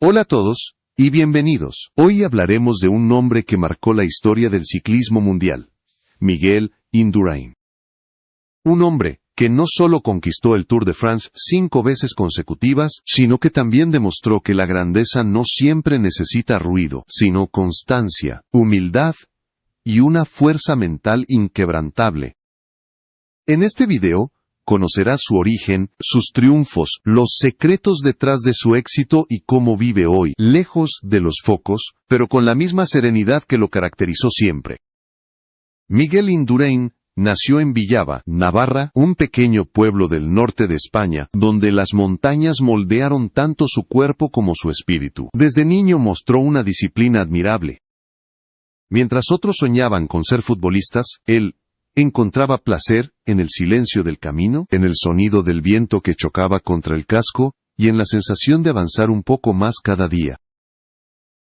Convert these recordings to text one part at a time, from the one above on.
Hola a todos, y bienvenidos. Hoy hablaremos de un nombre que marcó la historia del ciclismo mundial, Miguel Indurain. Un hombre que no solo conquistó el Tour de France 5 veces consecutivas, sino que también demostró que la grandeza no siempre necesita ruido, sino constancia, humildad y una fuerza mental inquebrantable. En este video, conocerás su origen, sus triunfos, los secretos detrás de su éxito y cómo vive hoy, lejos de los focos, pero con la misma serenidad que lo caracterizó siempre. Miguel Indurain nació en Villava, Navarra, un pequeño pueblo del norte de España, donde las montañas moldearon tanto su cuerpo como su espíritu. Desde niño mostró una disciplina admirable. Mientras otros soñaban con ser futbolistas, él encontraba placer en el silencio del camino, en el sonido del viento que chocaba contra el casco, y en la sensación de avanzar un poco más cada día.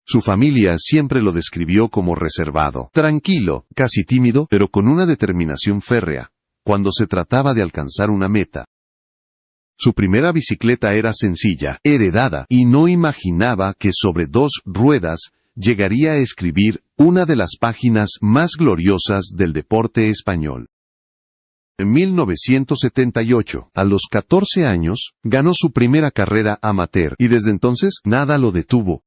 Su familia siempre lo describió como reservado, tranquilo, casi tímido, pero con una determinación férrea, cuando se trataba de alcanzar una meta. Su primera bicicleta era sencilla, heredada, y no imaginaba que sobre 2 ruedas llegaría a escribir una de las páginas más gloriosas del deporte español. En 1978, a los 14 años, ganó su primera carrera amateur, y desde entonces nada lo detuvo.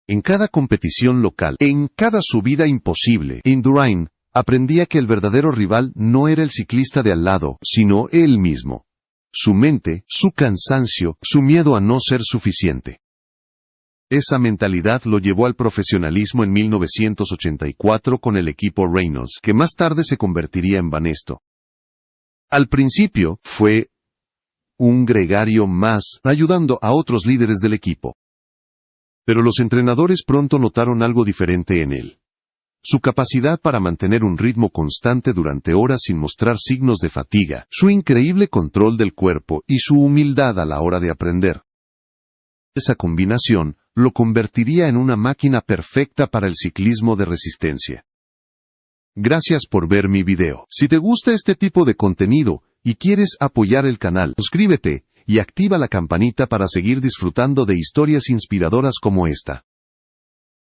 En cada competición local, en cada subida imposible, Indurain aprendía que el verdadero rival no era el ciclista de al lado, sino él mismo. Su mente, su cansancio, su miedo a no ser suficiente. Esa mentalidad lo llevó al profesionalismo en 1984 con el equipo Reynolds, que más tarde se convertiría en Banesto. Al principio, fue un gregario más, ayudando a otros líderes del equipo. Pero los entrenadores pronto notaron algo diferente en él. Su capacidad para mantener un ritmo constante durante horas sin mostrar signos de fatiga, su increíble control del cuerpo y su humildad a la hora de aprender. Esa combinación lo convertiría en una máquina perfecta para el ciclismo de resistencia. Gracias por ver mi video. Si te gusta este tipo de contenido y quieres apoyar el canal, suscríbete y activa la campanita para seguir disfrutando de historias inspiradoras como esta.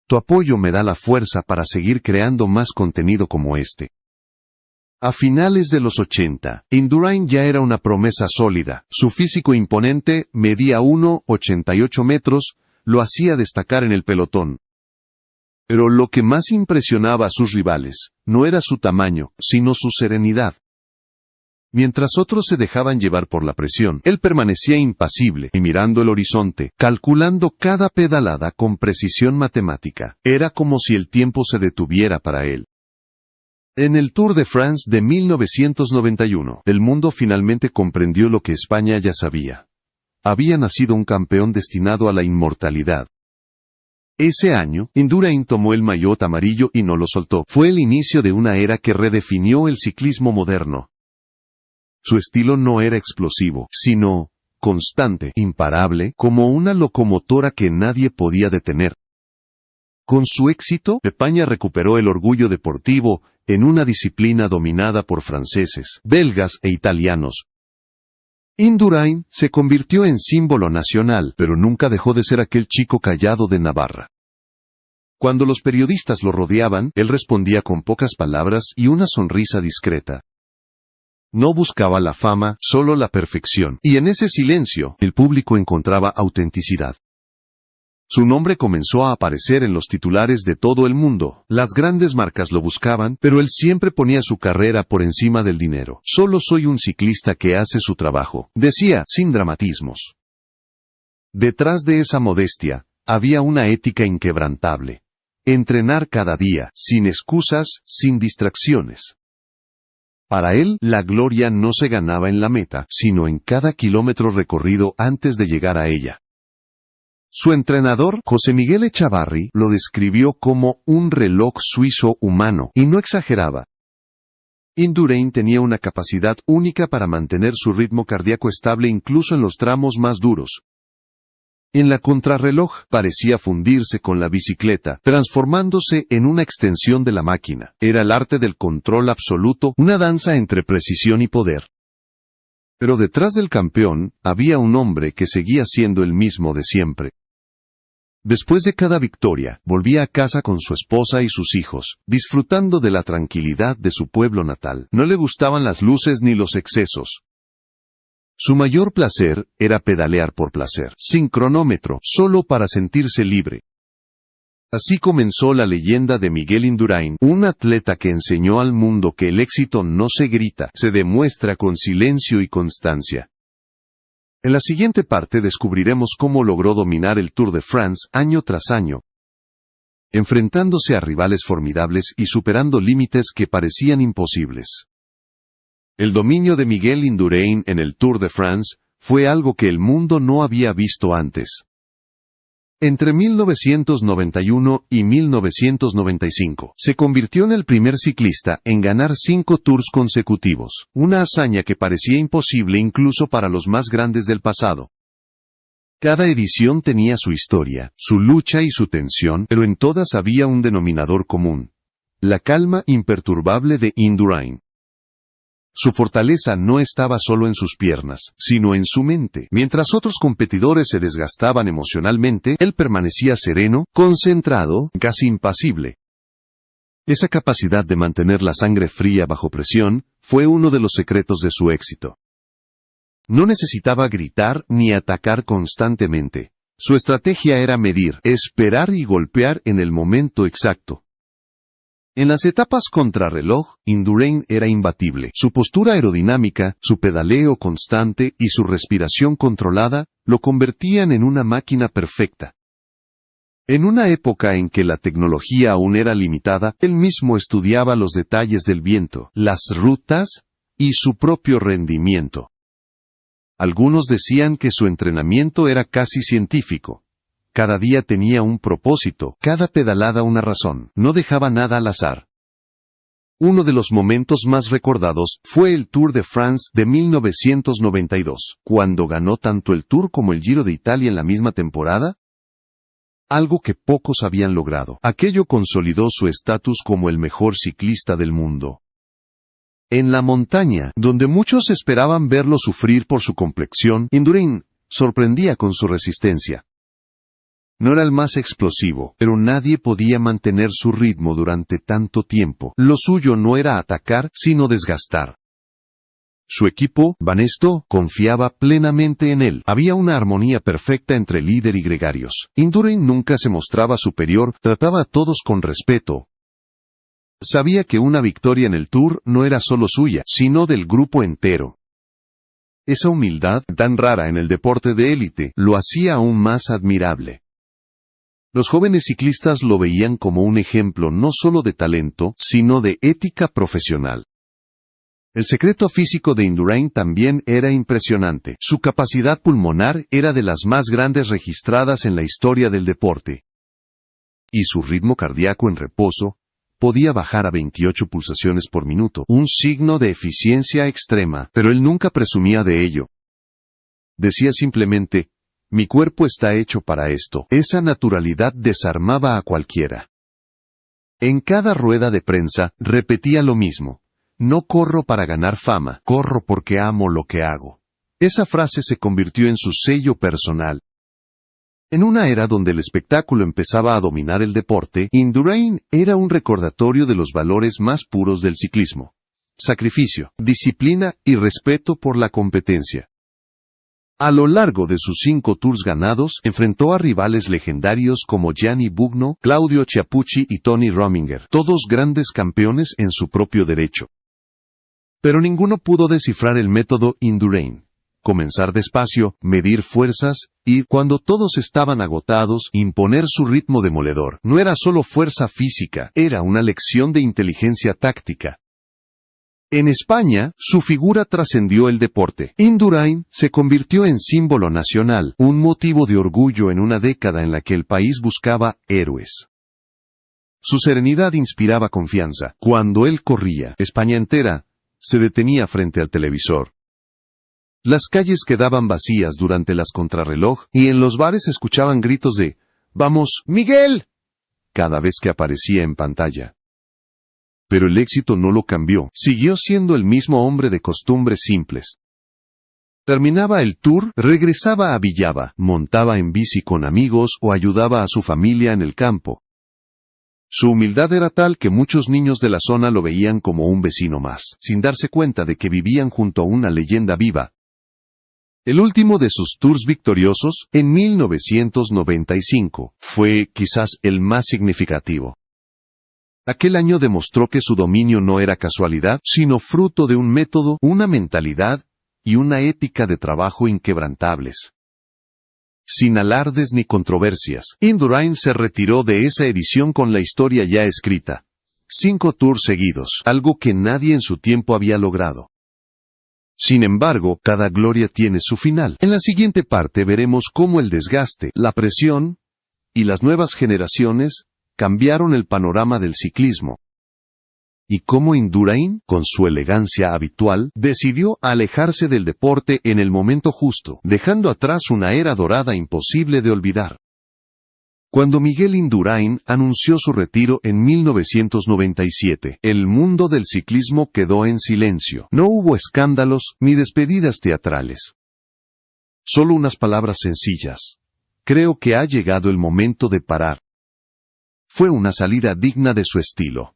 Tu apoyo me da la fuerza para seguir creando más contenido como este. A finales de los 80, Indurain ya era una promesa sólida. Su físico imponente, medía 1,88 metros, lo hacía destacar en el pelotón. Pero lo que más impresionaba a sus rivales, no era su tamaño, sino su serenidad. Mientras otros se dejaban llevar por la presión, él permanecía impasible y mirando el horizonte, calculando cada pedalada con precisión matemática. Era como si el tiempo se detuviera para él. En el Tour de France de 1991, el mundo finalmente comprendió lo que España ya sabía. Había nacido un campeón destinado a la inmortalidad. Ese año, Indurain tomó el maillot amarillo y no lo soltó. Fue el inicio de una era que redefinió el ciclismo moderno. Su estilo no era explosivo, sino constante, imparable, como una locomotora que nadie podía detener. Con su éxito, España recuperó el orgullo deportivo en una disciplina dominada por franceses, belgas e italianos. Indurain se convirtió en símbolo nacional, pero nunca dejó de ser aquel chico callado de Navarra. Cuando los periodistas lo rodeaban, él respondía con pocas palabras y una sonrisa discreta. No buscaba la fama, solo la perfección, y en ese silencio, el público encontraba autenticidad. Su nombre comenzó a aparecer en los titulares de todo el mundo. Las grandes marcas lo buscaban, pero él siempre ponía su carrera por encima del dinero. Solo soy un ciclista que hace su trabajo, decía, sin dramatismos. Detrás de esa modestia, había una ética inquebrantable. Entrenar cada día, sin excusas, sin distracciones. Para él, la gloria no se ganaba en la meta, sino en cada kilómetro recorrido antes de llegar a ella. Su entrenador, José Miguel Echavarri, lo describió como un reloj suizo humano, y no exageraba. Indurain tenía una capacidad única para mantener su ritmo cardíaco estable incluso en los tramos más duros. En la contrarreloj, parecía fundirse con la bicicleta, transformándose en una extensión de la máquina. Era el arte del control absoluto, una danza entre precisión y poder. Pero detrás del campeón, había un hombre que seguía siendo el mismo de siempre. Después de cada victoria, volvía a casa con su esposa y sus hijos, disfrutando de la tranquilidad de su pueblo natal. No le gustaban las luces ni los excesos. Su mayor placer era pedalear por placer, sin cronómetro, solo para sentirse libre. Así comenzó la leyenda de Miguel Indurain, un atleta que enseñó al mundo que el éxito no se grita, se demuestra con silencio y constancia. En la siguiente parte descubriremos cómo logró dominar el Tour de France año tras año, enfrentándose a rivales formidables y superando límites que parecían imposibles. El dominio de Miguel Indurain en el Tour de France fue algo que el mundo no había visto antes. Entre 1991 y 1995, se convirtió en el primer ciclista en ganar 5 Tours consecutivos, una hazaña que parecía imposible incluso para los más grandes del pasado. Cada edición tenía su historia, su lucha y su tensión, pero en todas había un denominador común: la calma imperturbable de Indurain. Su fortaleza no estaba solo en sus piernas, sino en su mente. Mientras otros competidores se desgastaban emocionalmente, él permanecía sereno, concentrado, casi impasible. Esa capacidad de mantener la sangre fría bajo presión fue uno de los secretos de su éxito. No necesitaba gritar ni atacar constantemente. Su estrategia era medir, esperar y golpear en el momento exacto. En las etapas contrarreloj, Indurain era imbatible. Su postura aerodinámica, su pedaleo constante y su respiración controlada lo convertían en una máquina perfecta. En una época en que la tecnología aún era limitada, él mismo estudiaba los detalles del viento, las rutas y su propio rendimiento. Algunos decían que su entrenamiento era casi científico. Cada día tenía un propósito, cada pedalada una razón, no dejaba nada al azar. Uno de los momentos más recordados fue el Tour de France de 1992, cuando ganó tanto el Tour como el Giro de Italia en la misma temporada. Algo que pocos habían logrado. Aquello consolidó su estatus como el mejor ciclista del mundo. En la montaña, donde muchos esperaban verlo sufrir por su complexión, Indurain sorprendía con su resistencia. No era el más explosivo, pero nadie podía mantener su ritmo durante tanto tiempo. Lo suyo no era atacar, sino desgastar. Su equipo, Banesto, confiaba plenamente en él. Había una armonía perfecta entre líder y gregarios. Indurain nunca se mostraba superior, trataba a todos con respeto. Sabía que una victoria en el Tour no era solo suya, sino del grupo entero. Esa humildad, tan rara en el deporte de élite, lo hacía aún más admirable. Los jóvenes ciclistas lo veían como un ejemplo no solo de talento, sino de ética profesional. El secreto físico de Indurain también era impresionante. Su capacidad pulmonar era de las más grandes registradas en la historia del deporte. Y su ritmo cardíaco en reposo podía bajar a 28 pulsaciones por minuto, un signo de eficiencia extrema, pero él nunca presumía de ello. Decía simplemente: mi cuerpo está hecho para esto. Esa naturalidad desarmaba a cualquiera. En cada rueda de prensa, repetía lo mismo: no corro para ganar fama, corro porque amo lo que hago. Esa frase se convirtió en su sello personal. En una era donde el espectáculo empezaba a dominar el deporte, Indurain era un recordatorio de los valores más puros del ciclismo: sacrificio, disciplina y respeto por la competencia. A lo largo de sus 5 Tours ganados, enfrentó a rivales legendarios como Gianni Bugno, Claudio Chiappucci y Tony Rominger, todos grandes campeones en su propio derecho. Pero ninguno pudo descifrar el método Indurain: comenzar despacio, medir fuerzas, y, cuando todos estaban agotados, imponer su ritmo demoledor. No era solo fuerza física, era una lección de inteligencia táctica. En España, su figura trascendió el deporte. Indurain se convirtió en símbolo nacional, un motivo de orgullo en una década en la que el país buscaba héroes. Su serenidad inspiraba confianza. Cuando él corría, España entera se detenía frente al televisor. Las calles quedaban vacías durante las contrarreloj, y en los bares se escuchaban gritos de «¡Vamos, Miguel!» cada vez que aparecía en pantalla. Pero el éxito no lo cambió. Siguió siendo el mismo hombre de costumbres simples. Terminaba el tour, regresaba a Villava, montaba en bici con amigos o ayudaba a su familia en el campo. Su humildad era tal que muchos niños de la zona lo veían como un vecino más, sin darse cuenta de que vivían junto a una leyenda viva. El último de sus tours victoriosos, en 1995, fue quizás el más significativo. Aquel año demostró que su dominio no era casualidad, sino fruto de un método, una mentalidad y una ética de trabajo inquebrantables. Sin alardes ni controversias, Indurain se retiró de esa edición con la historia ya escrita. 5 tours seguidos, algo que nadie en su tiempo había logrado. Sin embargo, cada gloria tiene su final. En la siguiente parte veremos cómo el desgaste, la presión y las nuevas generaciones cambiaron el panorama del ciclismo. Y cómo Indurain, con su elegancia habitual, decidió alejarse del deporte en el momento justo, dejando atrás una era dorada imposible de olvidar. Cuando Miguel Indurain anunció su retiro en 1997, el mundo del ciclismo quedó en silencio. No hubo escándalos ni despedidas teatrales. Solo unas palabras sencillas. Creo que ha llegado el momento de parar. Fue una salida digna de su estilo.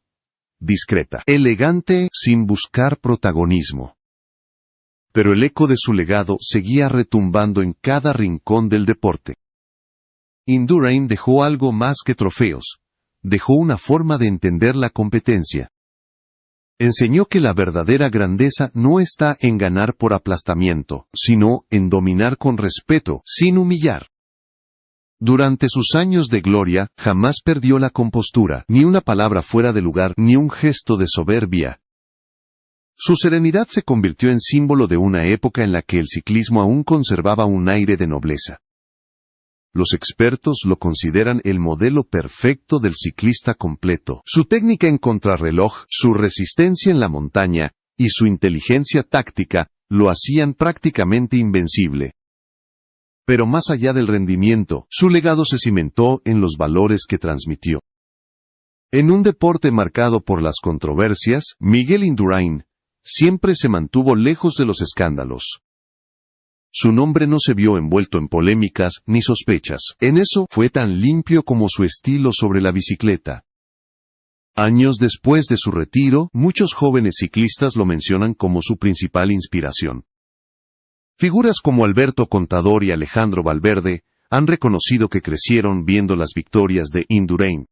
Discreta, elegante, sin buscar protagonismo. Pero el eco de su legado seguía retumbando en cada rincón del deporte. Indurain dejó algo más que trofeos. Dejó una forma de entender la competencia. Enseñó que la verdadera grandeza no está en ganar por aplastamiento, sino en dominar con respeto, sin humillar. Durante sus años de gloria, jamás perdió la compostura, ni una palabra fuera de lugar, ni un gesto de soberbia. Su serenidad se convirtió en símbolo de una época en la que el ciclismo aún conservaba un aire de nobleza. Los expertos lo consideran el modelo perfecto del ciclista completo. Su técnica en contrarreloj, su resistencia en la montaña y su inteligencia táctica lo hacían prácticamente invencible. Pero más allá del rendimiento, su legado se cimentó en los valores que transmitió. En un deporte marcado por las controversias, Miguel Indurain siempre se mantuvo lejos de los escándalos. Su nombre no se vio envuelto en polémicas ni sospechas. En eso fue tan limpio como su estilo sobre la bicicleta. Años después de su retiro, muchos jóvenes ciclistas lo mencionan como su principal inspiración. Figuras como Alberto Contador y Alejandro Valverde han reconocido que crecieron viendo las victorias de Indurain.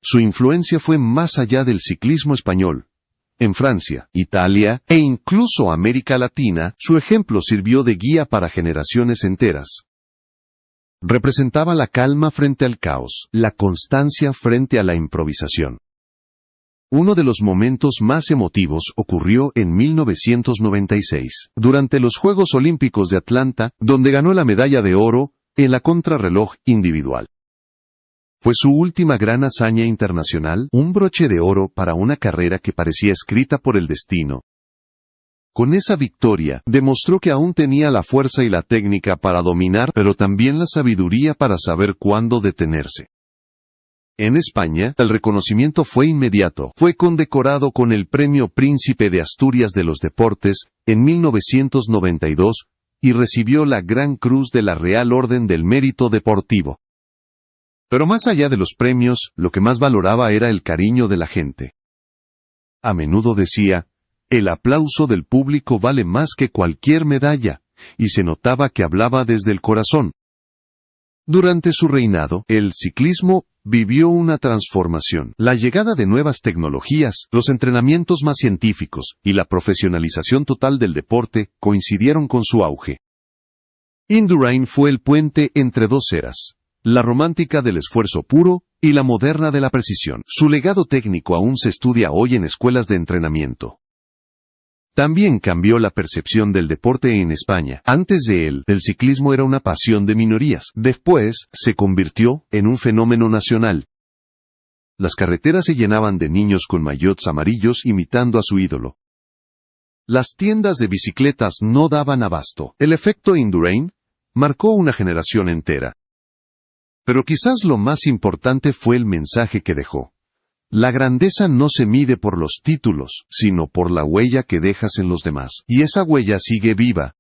Su influencia fue más allá del ciclismo español. En Francia, Italia e incluso América Latina, su ejemplo sirvió de guía para generaciones enteras. Representaba la calma frente al caos, la constancia frente a la improvisación. Uno de los momentos más emotivos ocurrió en 1996, durante los Juegos Olímpicos de Atlanta, donde ganó la medalla de oro en la contrarreloj individual. Fue su última gran hazaña internacional, un broche de oro para una carrera que parecía escrita por el destino. Con esa victoria, demostró que aún tenía la fuerza y la técnica para dominar, pero también la sabiduría para saber cuándo detenerse. En España, el reconocimiento fue inmediato. Fue condecorado con el Premio Príncipe de Asturias de los Deportes en 1992 y recibió la Gran Cruz de la Real Orden del Mérito Deportivo. Pero más allá de los premios, lo que más valoraba era el cariño de la gente. A menudo decía, el aplauso del público vale más que cualquier medalla, y se notaba que hablaba desde el corazón. Durante su reinado, el ciclismo vivió una transformación. La llegada de nuevas tecnologías, los entrenamientos más científicos y la profesionalización total del deporte coincidieron con su auge. Indurain fue el puente entre dos eras, la romántica del esfuerzo puro y la moderna de la precisión. Su legado técnico aún se estudia hoy en escuelas de entrenamiento. También cambió la percepción del deporte en España. Antes de él, el ciclismo era una pasión de minorías. Después, se convirtió en un fenómeno nacional. Las carreteras se llenaban de niños con maillots amarillos imitando a su ídolo. Las tiendas de bicicletas no daban abasto. El efecto Indurain marcó una generación entera. Pero quizás lo más importante fue el mensaje que dejó. La grandeza no se mide por los títulos, sino por la huella que dejas en los demás. Y esa huella sigue viva.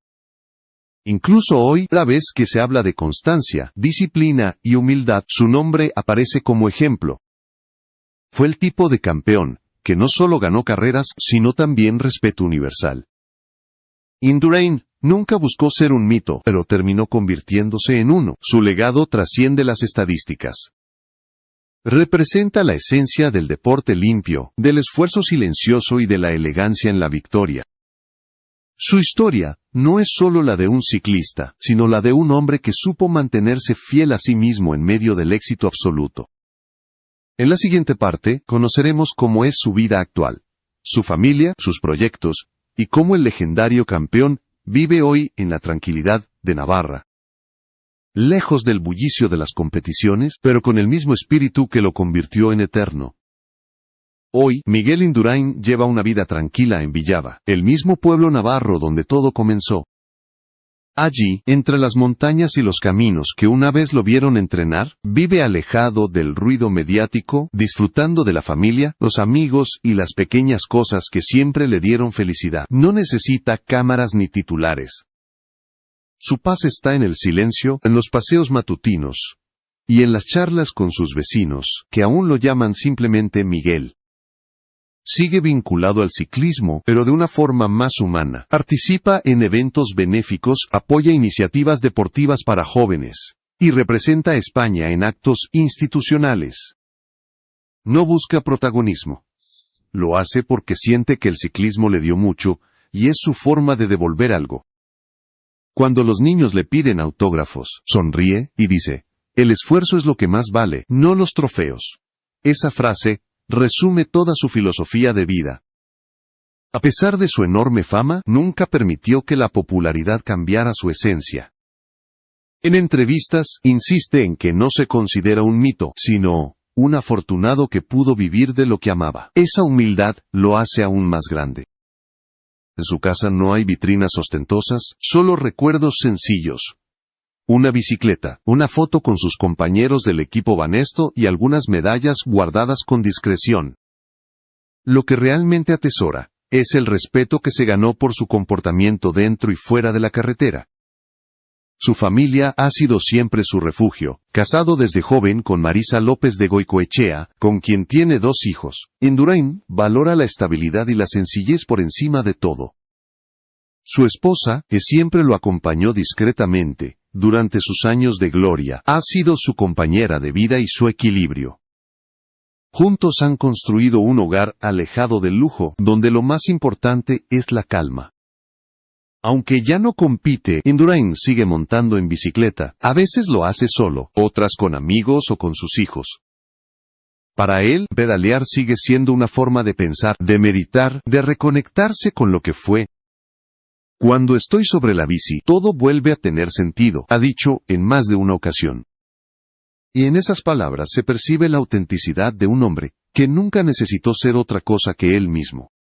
Incluso hoy, cada vez que se habla de constancia, disciplina y humildad, su nombre aparece como ejemplo. Fue el tipo de campeón que no solo ganó carreras, sino también respeto universal. Indurain nunca buscó ser un mito, pero terminó convirtiéndose en uno. Su legado trasciende las estadísticas. Representa la esencia del deporte limpio, del esfuerzo silencioso y de la elegancia en la victoria. Su historia no es solo la de un ciclista, sino la de un hombre que supo mantenerse fiel a sí mismo en medio del éxito absoluto. En la siguiente parte, conoceremos cómo es su vida actual, su familia, sus proyectos, y cómo el legendario campeón vive hoy en la tranquilidad de Navarra. Lejos del bullicio de las competiciones, pero con el mismo espíritu que lo convirtió en eterno. Hoy, Miguel Indurain lleva una vida tranquila en Villava, el mismo pueblo navarro donde todo comenzó. Allí, entre las montañas y los caminos que una vez lo vieron entrenar, vive alejado del ruido mediático, disfrutando de la familia, los amigos y las pequeñas cosas que siempre le dieron felicidad. No necesita cámaras ni titulares. Su paz está en el silencio, en los paseos matutinos y en las charlas con sus vecinos, que aún lo llaman simplemente Miguel. Sigue vinculado al ciclismo, pero de una forma más humana. Participa en eventos benéficos, apoya iniciativas deportivas para jóvenes, y representa a España en actos institucionales. No busca protagonismo. Lo hace porque siente que el ciclismo le dio mucho, y es su forma de devolver algo. Cuando los niños le piden autógrafos, sonríe y dice, «El esfuerzo es lo que más vale, no los trofeos». Esa frase resume toda su filosofía de vida. A pesar de su enorme fama, nunca permitió que la popularidad cambiara su esencia. En entrevistas, insiste en que no se considera un mito, sino un afortunado que pudo vivir de lo que amaba. Esa humildad lo hace aún más grande. En su casa no hay vitrinas ostentosas, solo recuerdos sencillos. Una bicicleta, una foto con sus compañeros del equipo Banesto y algunas medallas guardadas con discreción. Lo que realmente atesora es el respeto que se ganó por su comportamiento dentro y fuera de la carretera. Su familia ha sido siempre su refugio, casado desde joven con Marisa López de Goicoechea, con quien tiene 2 hijos. Indurain valora la estabilidad y la sencillez por encima de todo. Su esposa, que siempre lo acompañó discretamente, durante sus años de gloria, ha sido su compañera de vida y su equilibrio. Juntos han construido un hogar alejado del lujo, donde lo más importante es la calma. Aunque ya no compite, Indurain sigue montando en bicicleta. A veces lo hace solo, otras con amigos o con sus hijos. Para él, pedalear sigue siendo una forma de pensar, de meditar, de reconectarse con lo que fue. Cuando estoy sobre la bici, todo vuelve a tener sentido, ha dicho en más de una ocasión. Y en esas palabras se percibe la autenticidad de un hombre que nunca necesitó ser otra cosa que él mismo.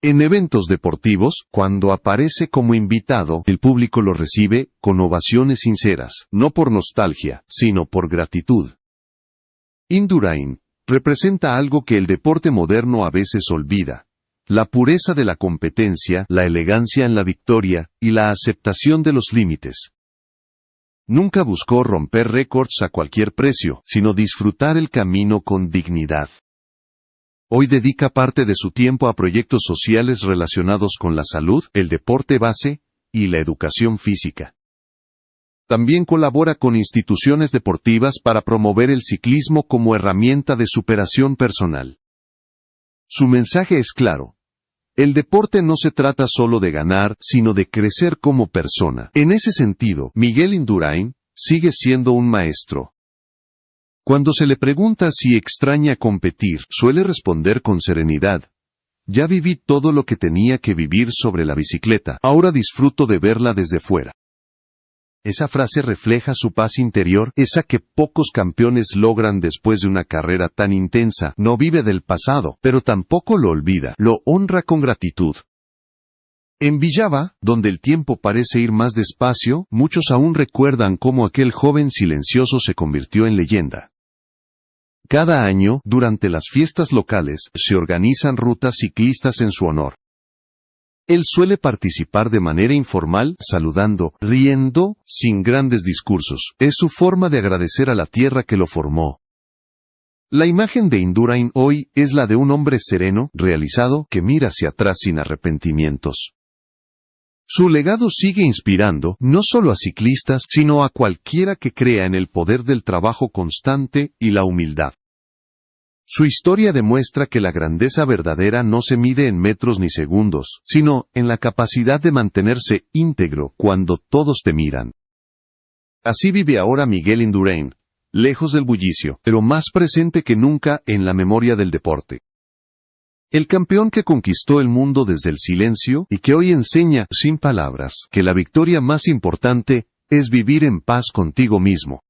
En eventos deportivos, cuando aparece como invitado, el público lo recibe con ovaciones sinceras, no por nostalgia, sino por gratitud. Indurain representa algo que el deporte moderno a veces olvida: la pureza de la competencia, la elegancia en la victoria, y la aceptación de los límites. Nunca buscó romper récords a cualquier precio, sino disfrutar el camino con dignidad. Hoy dedica parte de su tiempo a proyectos sociales relacionados con la salud, el deporte base y la educación física. También colabora con instituciones deportivas para promover el ciclismo como herramienta de superación personal. Su mensaje es claro: el deporte no se trata solo de ganar, sino de crecer como persona. En ese sentido, Miguel Indurain sigue siendo un maestro. Cuando se le pregunta si extraña competir, suele responder con serenidad: ya viví todo lo que tenía que vivir sobre la bicicleta, ahora disfruto de verla desde fuera. Esa frase refleja su paz interior, esa que pocos campeones logran después de una carrera tan intensa. No vive del pasado, pero tampoco lo olvida, lo honra con gratitud. En Villava, donde el tiempo parece ir más despacio, muchos aún recuerdan cómo aquel joven silencioso se convirtió en leyenda. Cada año, durante las fiestas locales, se organizan rutas ciclistas en su honor. Él suele participar de manera informal, saludando, riendo, sin grandes discursos. Es su forma de agradecer a la tierra que lo formó. La imagen de Indurain hoy es la de un hombre sereno, realizado, que mira hacia atrás sin arrepentimientos. Su legado sigue inspirando, no solo a ciclistas, sino a cualquiera que crea en el poder del trabajo constante y la humildad. Su historia demuestra que la grandeza verdadera no se mide en metros ni segundos, sino en la capacidad de mantenerse íntegro cuando todos te miran. Así vive ahora Miguel Indurain, lejos del bullicio, pero más presente que nunca en la memoria del deporte. El campeón que conquistó el mundo desde el silencio y que hoy enseña, sin palabras, que la victoria más importante es vivir en paz contigo mismo.